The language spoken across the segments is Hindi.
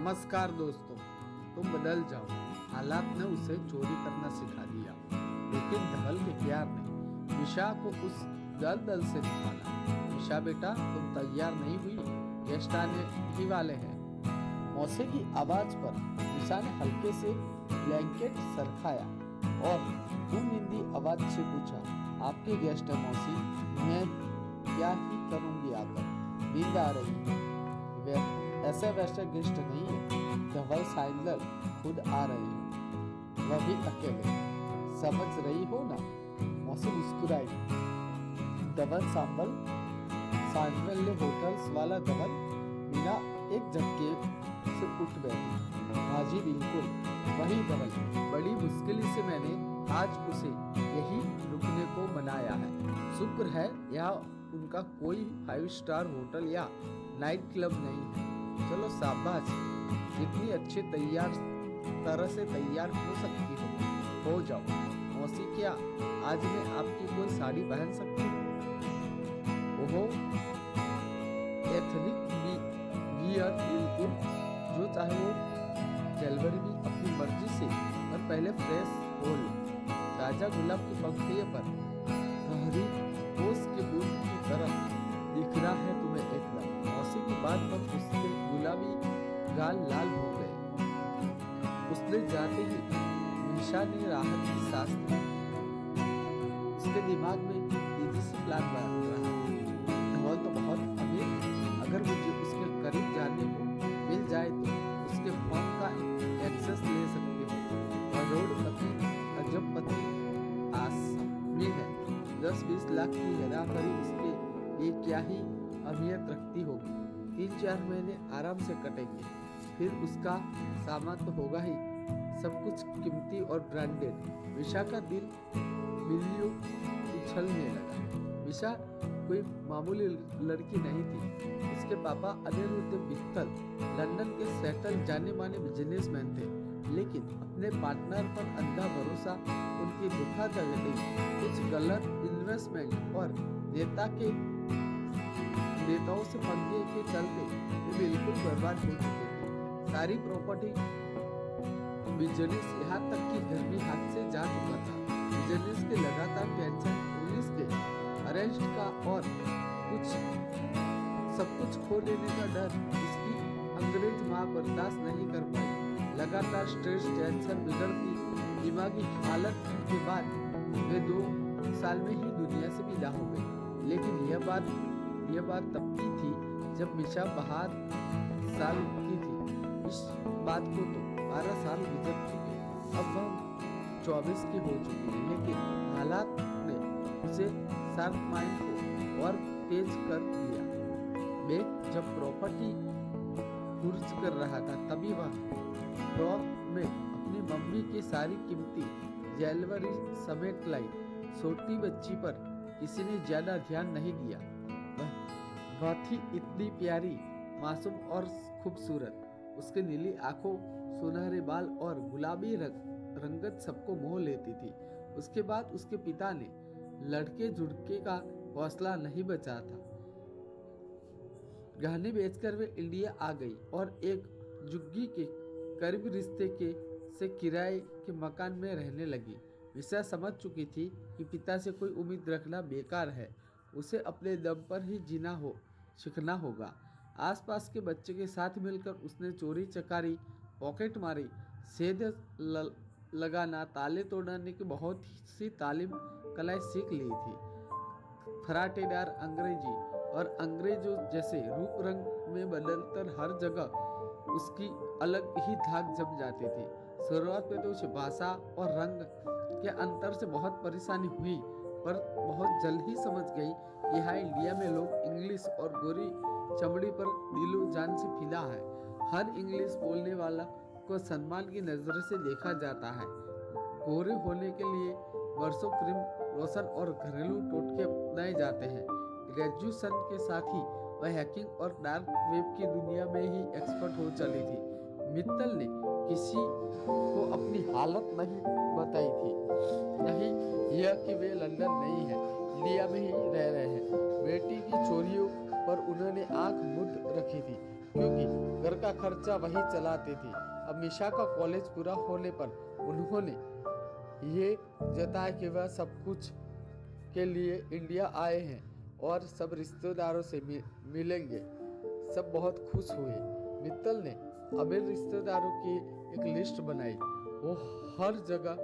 नमस्कार दोस्तों। तुम बदल जाओ। हालात ने उसे चोरी करना सिखा दिया, लेकिन धवल के प्यार ने निशा को उस दलदल से निकाला। निशा बेटा, तुम तैयार नहीं हुई, गेस्ट आने ही वाले हैं। मौसी की आवाज पर निशा ने हल्के से ब्लैंकेट सरकाया और हिंदी आवाज से पूछा, आपके गेस्ट है मौसी, मैं क्या ही करूंगी आकर, नींद आ रही है। ऐसे वैसे गेस्ट नहीं है, धवल साइंदल खुद आ रहे हैं, वह भी अकेले, समझ रही हो ना। मौसी मुस्कुराई। धवल साइंदल ने होटल्स वाला धवल बिना एक झटके से उठ बैठी। हाँ जी बिल्कुल वही धवल, बड़ी मुश्किल से मैंने आज उसे यही रुकने को मनाया है। शुक्र है यहाँ उनका कोई 5 स्टार होटल या नाइट क्लब नहीं है। चलो शाबाश, जितनी अच्छी तरह से तैयार हो सकती हो जाओ। मौसी क्या आज मैं आपकी कोई साड़ी पहन सकती हूँ? ओहो, एथनिक वियर बिल्कुल, जो चाहे वो जलवरी भी अपनी मर्जी से, पर पहले फ्रेश हो लो। ताजा गुलाब की पंखुड़ियों पर गहरी ओस के बूंद की तरफ दिख रहा है तुम्हें एकदम। मौसी की बात पर उसके गुलाबी गाल लाल हो गए। उसने जाते ही निशा ने राहत की सांस ली। उसके दिमाग में तेजी से प्लान बन रहा, धवल तो बहुत अमीर है, अगर मुझे उसके करीब जाने को मिल जाए तो उसके फोन का एक्सेस ले सकती हूँ। करोड़पति अजबपति आसमी है, 10-20 लाख की हेराफेरी उसके लिए क्या ही अहमियत रखती होगी। 3-4 महीने आराम से कटेंगे, फिर उसका सामान तो होगा ही, सब कुछ कीमती और ब्रांडेड। विशा का दिल मिलियों उछलने लगा। विशा कोई मामूली लड़की नहीं थी। उसके पापा अनिरुद्ध मित्तल लंदन के सेटल जाने माने बिजनेसमैन थे, लेकिन अपने पार्टनर पर अंधा भरोसा उनकी धोखाधड़ी, कुछ गलत इन्वेस्टमेंट और नेताओं से पंगे के चलते वे बिल्कुल बर्बाद हो चुके थे। सारी प्रॉपर्टी, बिजनेस, यहाँ तक कि घर भी हाथ से जा चुका था। बिजनेस के लगातार टेंशन, पुलिस के अरेस्ट का और सब कुछ खो लेने का डर इसकी अंग्रेज माँ बर्दाश्त नहीं कर पाई। लगातार स्ट्रेस, टेंशन, बिगड़ती दिमागी हालत के बाद वे 2 साल में ही दुनिया से विदा हो गई। लेकिन यह बात तब की थी जब मिशा 12 साल की थी। इस बात को तो 12 साल गुजर चुके, अब वह 24 की हो चुकी है, लेकिन हालात ने उसे शार्प माइंड को और तेज कर दिया। मैं जब प्रॉपर्टी खर्च कर रहा था, तभी वह फ्रॉक में अपनी मम्मी की सारी कीमती ज्वेलरी समेट लाई। छोटी बच्ची पर किसी ने ज्यादा ध्यान नहीं दिया। वह थी इतनी प्यारी, मासूम और खूबसूरत। उसके नीली आंखों, सुनहरे बाल और गुलाबी रंगत सबको मोह लेती थी। उसके बाद उसके पिता ने लड़के जुड़के का हौसला नहीं बचा था। गहने बेचकर वे इंडिया आ गई और एक जुग्गी के करीब रिश्ते से किराए के मकान में रहने लगी। विशा समझ चुकी थी कि पिता से कोई उम्मीद रखना बेकार है, उसे अपने दम पर ही जीना सीखना होगा। आसपास के बच्चे के साथ मिलकर उसने चोरी चकारी, पॉकेट मारी, सेध लगाना, ताले तोड़ने की बहुत सी तालीम कलाएं सीख ली थी। फराटेदार अंग्रेजी और अंग्रेजों जैसे रूप रंग में बदलकर हर जगह उसकी अलग ही धाक जम जाती थी। शुरुआत में तो उसे भाषा और रंग के अंतर से बहुत परेशानी हुई, पर बहुत जल्द ही समझ गई कि यहाँ इंडिया में लोग इंग्लिश और गोरी चमड़ी पर दिलो जान से फिदा है। हर इंग्लिश बोलने वाला को सम्मान की नजर से देखा जाता है। गोरे होने के लिए वर्षों क्रीम लोशन और घरेलू टोटके अपनाए जाते हैं। ग्रेजुएशन के साथ ही वह हैकिंग और डार्क वेब की दुनिया में ही एक्सपर्ट हो चली थी। मित्तल ने किसी को अपनी हालत नहीं बताई थी, नहीं यह कि वे लंदन नहीं है, इंडिया में ही रह रहे हैं। बेटी की चोरियों पर उन्होंने आंख मूंद रखी थी। क्योंकि घर का खर्चा वही चलाते थे। अब मिशा का कॉलेज पूरा होने पर उन्होंने ये जताया कि वह सब कुछ के लिए इंडिया आए हैं और सब रिश्तेदारों से मिलेंगे। सब बहुत खुश हुए। मित्तल ने अमीर रिश्तेदारों की एक लिस्ट बनाई। वो हर जगह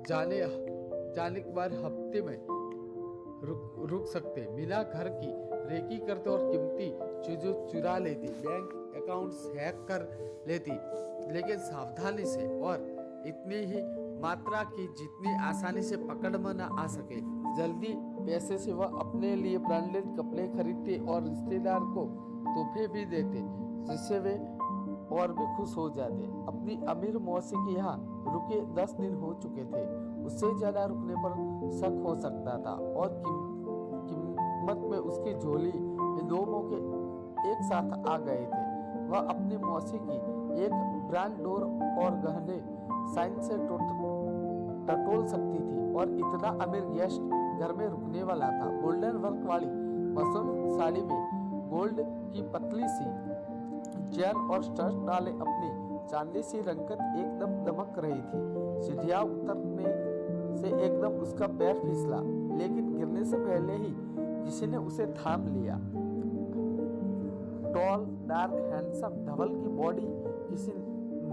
जाने के बाद हफ्ते में रुक सकते। मीना घर की रेकी करते और कीमती चीजों चुरा लेती, बैंक अकाउंट्स हैक कर लेती, लेकिन सावधानी से और इतनी ही मात्रा की जितनी आसानी से पकड़ में न आ सके। जल्दी पैसे से वह अपने लिए ब्रांडेड कपड़े खरीदते और रिश्तेदार को तोहफे भी देते, जिससे वे और भी खुश हो जाते। अपनी अमीर मौसी के यहाँ रुके 10 दिन हो चुके थे। उससे ज्यादा रुकने पर शक हो सकता था और कीमत में उसकी झोली इन दो मौके एक साथ आ गए थे। वह अपनी मौसी की एक ब्रांड डोर और गहने साइन से टटोल सकती थी और इतना अमीर गेस्ट घर में रुकने वाला था। गोल्डन वर्क वाली मसरूम साड़ी में गोल्ड की पतली सी चैन और स्टड डाले अपनी चांदी सी रंगत एकदम दमक रही थी। सीढ़ियां उतरने से एकदम उसका पैर फिसला, लेकिन गिरने से पहले ही किसी ने उसे थाम लिया। टॉल डार्क हैंडसम धवल की बॉडी किसी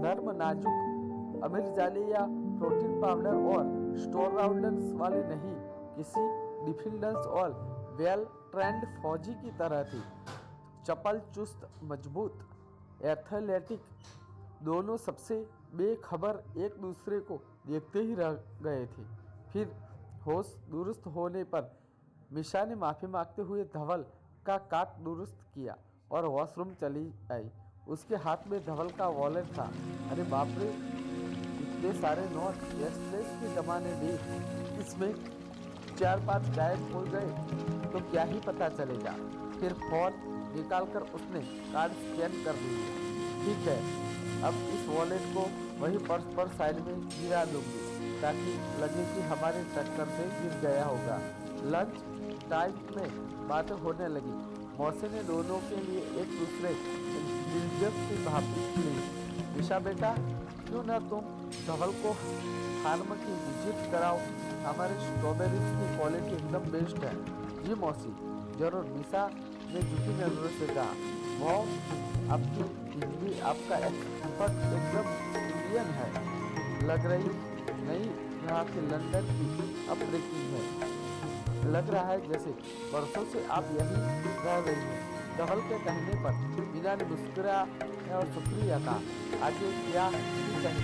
नर्म नाजुक अमीर जाली या प्रोटीन पाउडर और स्टेरॉइड्स वाली नहीं, किसी डिफेंडेंस और वेल ट्रेंड फौजी की तरह थी। चपल चुस्त मजबूत एथलेटिक, दोनों सबसे बेखबर एक दूसरे को देखते ही रह गए थे। फिर होश दुरुस्त होने पर मिशा ने माफ़ी मांगते हुए धवल का काट दुरुस्त किया और वॉशरूम चली आई। उसके हाथ में धवल का वॉलेट था। अरे बाप रे, इतने सारे नोट एक्सप्रेस के जमाने में इसमें 4-5 गायब हो गए तो क्या ही पता चलेगा। फिर फोन निकालकर उसने कार्ड स्कैन कर लिया। ठीक है, अब इस वॉलेट को वही पर्स पर साइड में गिरा दूंगी ताकि लगे कि हमारे टक्कर से गिर गया होगा। लंच टाइम में बातें होने लगी। मौसी ने दोनों के लिए एक दूसरे दिलचस्पी भाभी ली। निशा बेटा, क्यों ना तुम धवल को फार्म की विजिट कराओ, हमारे स्ट्रॉबेरीज की क्वालिटी एकदम बेस्ट है। जी मौसी, जरूर, निशा ने झुकी नजरों से कहा। वो आपकी हिंदी, आपका एक्सपर्ट एकदम इंडियन है, लग रही नहीं यहाँ की लंदन की अपब्रेकिंग है। लग रहा है जैसे वर्षों से आप यहीं रह रही हैं। धवल के कहने पर मीना ने मुस्कुरा और शुक्रिया कहा। आगे क्या ही कहें।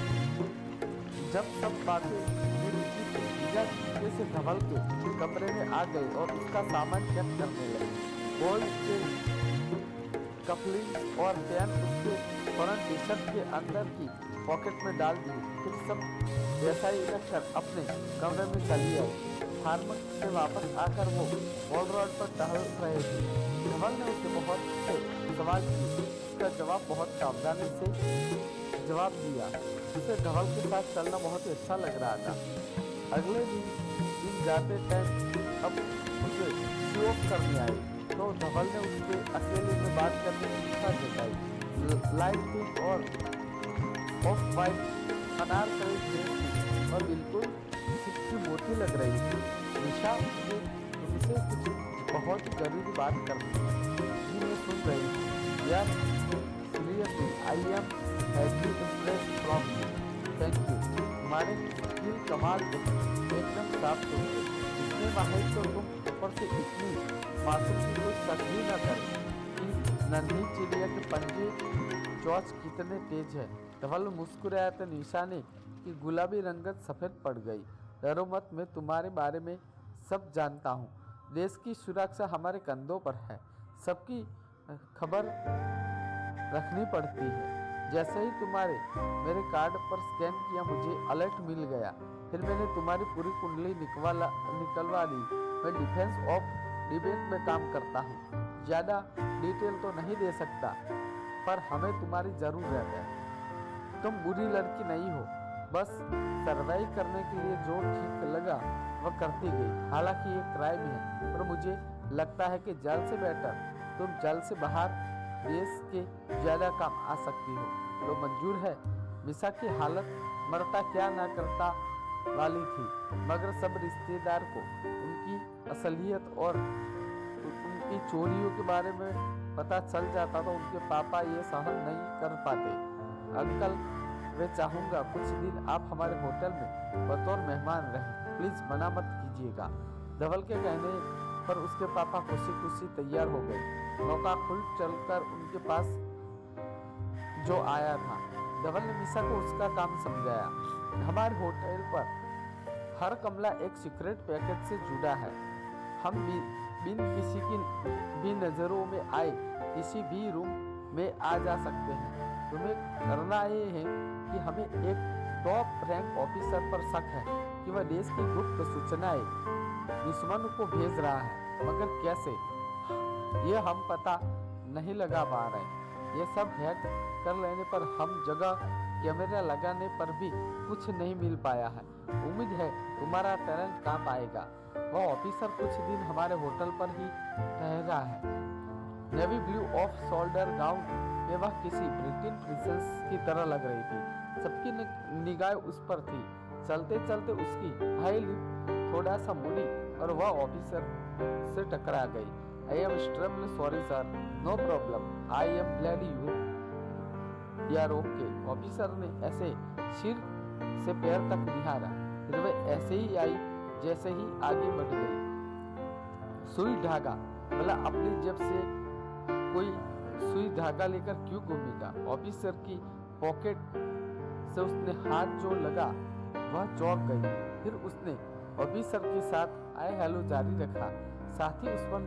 जब सब बातें रुकी तो मीना चुपके से धवल के कमरे में आ गई और उसका सामान चेक करने लगी। गोल्ड के कपलिंग और पेन उसके फौरन टी शर्ट के अंदर की पॉकेट में डाल दी। फिर सब जैसा ही रखकर अपने कमरे में चली आई। फार्म से वापस आकर वो वॉल रोड पर टहल रहे थे। धवल ने उसे बहुत से सवाल किए। उसका जवाब बहुत सावधानी से जवाब दिया। उसे धवल के साथ चलना बहुत ही अच्छा लग रहा था। अगले दिन जाते टाइम अब उसे शो ऑफ करने आई तो धवल ने उसके अकेले में बात करने की इच्छा जताई। लाइट पिंक और ऑफ वाइट अनारकली ड्रेस थी और बिल्कुल सिक्की मोटी लग रही थी। निशा, मुझे तुमसे कुछ बहुत जरूरी बात करनी है। जी मैं सुन रही थी। यार seriously, I am happy impressed from you. Thank you. तुम्हारे स्किल कमाल के एकदम साफ सुथरे, इतने माहिर तो तुम ऊपर से इतनी मासूम की कोई शक भी न करे कि नन्ही चिड़िया के पंजे चौच कितने तेज है। धवल मुस्कुराया तो निशा ने कि गुलाबी रंगत सफ़ेद पड़ गई। डरो मत, मैं तुम्हारे बारे में सब जानता हूँ। देश की सुरक्षा हमारे कंधों पर है। सबकी खबर रखनी पड़ती है। जैसे ही तुम्हारे मेरे कार्ड पर स्कैन किया मुझे अलर्ट मिल गया। फिर मैंने तुम्हारी पूरी कुंडली निकलवा ली। मैं डिफेंस ऑफ डिबेट में काम करता हूँ। ज़्यादा डिटेल तो नहीं दे सकता, पर हमें तुम्हारी ज़रूरत है। तुम बुरी लड़की नहीं हो, बस सर्वाइव करने के लिए जो ठीक लगा वह करती गई। हालांकि ये क्राइम है, पर मुझे लगता है कि जेल से बेटर तुम जल्द से बाहर देश के ज़्यादा काम आ सकती हो तो मंजूर है। मिशा की हालत मरता क्या ना करता वाली थी, मगर सब रिश्तेदार को उनकी असलियत और उनकी चोरियों के बारे में पता चल जाता तो उनके पापा ये सहन नहीं कर पाते। अंकल, वे चाहूँगा कुछ दिन आप हमारे होटल में बतौर मेहमान रहें, प्लीज़ मना मत कीजिएगा। धवल के कहने पर उसके पापा खुशी खुशी तैयार हो गए। मौका खुल चलकर उनके पास जो आया था। धवल ने मिशा को उसका काम समझाया। हमारे होटल पर हर कमरा एक सीक्रेट पैकेज से जुड़ा है। हम बिन किसी की भी नज़रों में आए किसी भी रूम में आ जा सकते हैं। तुम्हें करना ये है कि हमें एक टॉप रैंक ऑफिसर पर शक है कि वह देश की गुप्त सूचनाएं दुश्मन को भेज रहा है, मगर कैसे ये हम पता नहीं लगा पा रहे। ये सब हैक कर लेने पर हम जगह कैमरा लगाने पर भी कुछ नहीं मिल पाया है। उम्मीद है तुम्हारा टैलेंट काम आएगा। वह ऑफिसर कुछ दिन हमारे होटल पर ही ठहरा है। Navy blue off shoulder gown में वह किसी ब्रिटिश प्रिंसेस की तरह लग रही थी। सबकी निगाह उस पर थी। चलते चलते उसकी हाई लिप थोड़ा सा मुड़ी और वह ऑफिसर से टकरा गई। I am extremely sorry sir. No problem, I am glad you are okay. Officer ने ऐसे सिर से पैर तक निहारा, फिर वह ऐसे ही आई जैसे ही आगे बढ़ गई। सुई धागा, भला अपनी जेब से कोई सुई धागा लेकर क्यों घूमेगा? ऑफिसर की पॉकेट से उसने हाथ जो लगा वह चौंक गई। फिर उसने ऑफिसर के साथ आए हेलो जारी रखा, साथ ही उस पर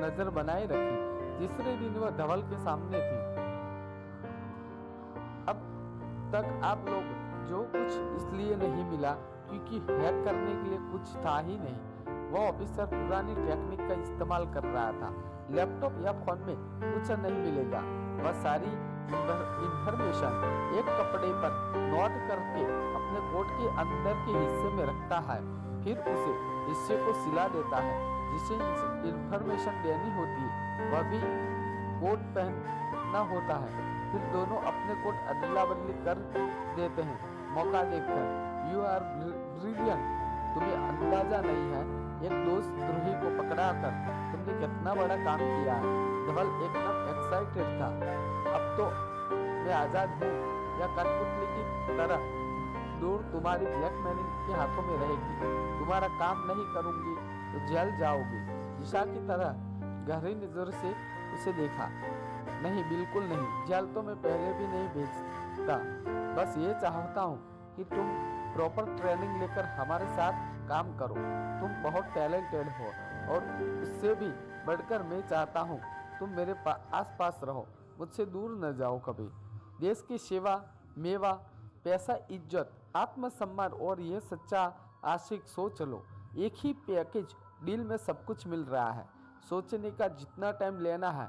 नजर बनाए रखी। तीसरे दिन वह धवल के सामने थी। अब तक आप लोग जो कुछ इसलिए नहीं मिला क्योंकि हैक करने के लिए कुछ था ही नहीं। वह ऑफिसर पुरानी टेक्निक का इस्तेमाल कर रहा था। लैपटॉप या फोन में कुछ नहीं मिलेगा। वह सारी इंफॉर्मेशन एक कपड़े पर नोट करके अपने कोट के अंदर के हिस्से में रखता है, फिर उसे हिस्से को सिला देता है। जिसे इंफॉर्मेशन देनी होती है वह भी कोट पहनना होता है। फिर दोनों अपने कोट अदला बदली कर देते हैं मौका देखकर। You are brilliant. तुम्हें अंदाजा नहीं है एक दोस्त द्रोही को पकड़ा कर तुमने कितना बड़ा काम किया है। धवल एकदम एक्साइटेड था। अब तो मैं आजाद हूँ या कठपुतली की तरह दूर तुम्हारी ब्लैकमेलिंग के हाथों में रहेगी। तुम्हारा काम नहीं करूंगी तो जेल जाओगी। जिशा की तरह गहरी नजर से उसे देखा। नहीं, बिल्कुल नहीं, जेल तो मैं पहले भी नहीं भेजता। बस ये चाहता हूँ कि तुम प्रॉपर ट्रेनिंग लेकर हमारे साथ काम करो। तुम बहुत टैलेंटेड हो और उससे भी बढ़कर मैं चाहता हूँ तुम मेरे आस पास रहो, मुझसे दूर न जाओ कभी। देश की सेवा, मेवा, पैसा, इज्जत, आत्मसम्मान और ये सच्चा आशिक सोच लो। एक ही पैकेज डील में सब कुछ मिल रहा है। सोचने का जितना टाइम लेना है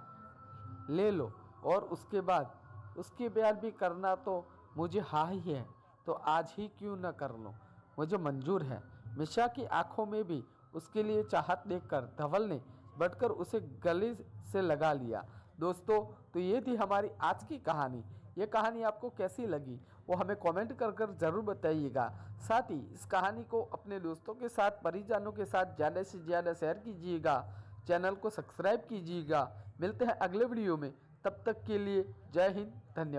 ले लो और उसके बाद भी करना तो मुझे हाँ ही है तो आज ही क्यों न कर लो, मुझे मंजूर है। मिशा की आंखों में भी उसके लिए चाहत देखकर धवल ने बढ़कर उसे गले से लगा लिया। दोस्तों, तो ये थी हमारी आज की कहानी। ये कहानी आपको कैसी लगी वो हमें कमेंट कर ज़रूर बताइएगा। साथ ही इस कहानी को अपने दोस्तों के साथ, परिजनों के साथ ज़्यादा से ज़्यादा शेयर कीजिएगा। चैनल को सब्सक्राइब कीजिएगा। मिलते हैं अगले वीडियो में, तब तक के लिए जय हिंद, धन्यवाद।